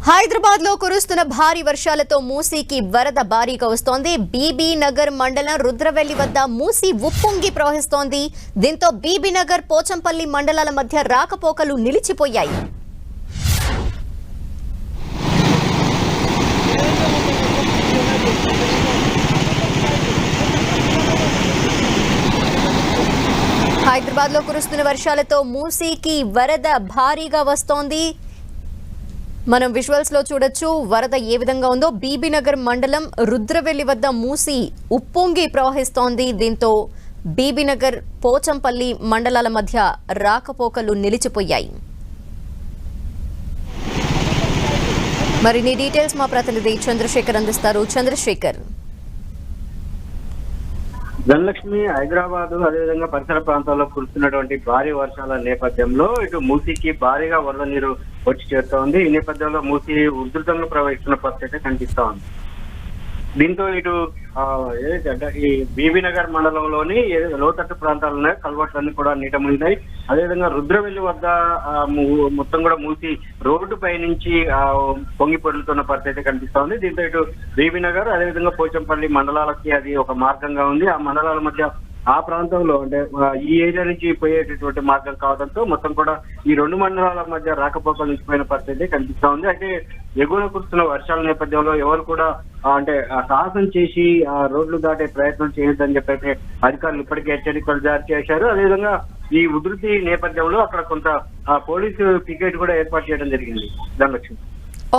హైదరాబాద్ లో కురుస్తున్న భారీ వర్షాలతో మూసీకి వరద భారీగా వస్తోంది. బీబీ నగర్ మండలం రుద్రవెల్లి వద్ద మూసీ ఉప్పొంగి ప్రవహిస్తోంది. దీంతో బీబీ నగర్, పోచంపల్లి మండలాల మధ్య రాకపోకలు నిలిచిపోయాయి. హైదరాబాద్ లో కురుస్తున్న వర్షాలతో మూసీకి వరద భారీగా వస్తోంది. మనం విజువల్స్ లో చూడొచ్చు వరద ఏ విధంగా ఉందో. బీబీ నగర్ మండలం రుద్రవెల్లి వద్ద మూసీ ఉప్పొంగి ప్రవహిస్తోంది. దీంతో బీబీ నగర్, పోచంపల్లి మండలాల మధ్య రాకపోకలు నిలిచిపోయాయి. మరిన్ని డీటెయిల్స్ మా ప్రతినిధి చంద్రశేఖర్ అందిస్తారు. చంద్రశేఖర్, ధనలక్ష్మి, హైదరాబాద్ అదేవిధంగా పరిసర ప్రాంతాల్లో కురుస్తున్నటువంటి భారీ వర్షాల నేపథ్యంలో ఇటు మూసీకి భారీగా వరద నీరు వచ్చి చేరుతోంది. ఈ నేపథ్యంలో మూసీ ఉధృతంగా ప్రవహిస్తున్న పరిస్థితి కనిపిస్తా ఉంది. దీంతో ఇటు ఈ బీబీ నగర్ మండలంలోని లోతట్టు ప్రాంతాలనే కల్వర్ట్లన్నీ కూడా నీట మునిగాయి. అదేవిధంగా రుద్రవెల్లి వద్ద మొత్తం కూడా మూసి రోడ్డు పై నుంచి పొంగి పొరులుతున్న పరిస్థితి కనిపిస్తా ఉంది. దీంతో ఇటు బీబీ నగర్ అదేవిధంగా పోచంపల్లి మండలాలకి అది ఒక మార్గంగా ఉంది. ఆ మండలాల మధ్య ఆ ప్రాంతంలో అంటే ఈ ఏరియా నుంచి పోయేటటువంటి మార్గం కావడంతో మొత్తం కూడా ఈ రెండు మండలాల మధ్య రాకపోకలు నిలిచిపోయిన పరిస్థితి కనిపిస్తా ఉంది. అయితే ఎగువన కురుస్తున్న వర్షాల నేపథ్యంలో ఎవరు కూడా అంటే సాహసం చేసి ఆ రోడ్లు దాటే ప్రయత్నం చేయొద్దని చెప్పైతే అధికారులు ఇప్పటికే హెచ్చరికలు జారీ చేశారు. అదేవిధంగా ఈ ఉధృతి నేపథ్యంలో అక్కడ కొంత పోలీసు పికెట్ కూడా ఏర్పాటు చేయడం జరిగింది. Dhanalakshmi.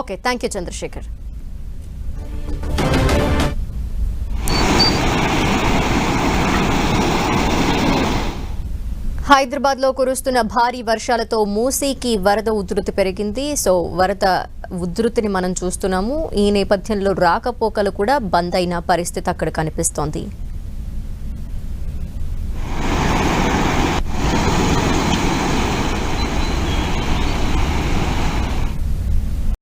Okay, thank you Chandrasekhar. Hyderabad లో కురుస్తున్న భారీ వర్షాలతో మూసీకి వరద ఉధృతి పెరిగింది. సో వరద ఉధృతిని మనం చూస్తున్నాము. ఈ నేపథ్యంలో రాకపోకలు కూడా బంద్ అయిన పరిస్థితి అక్కడ కనిపిస్తోంది.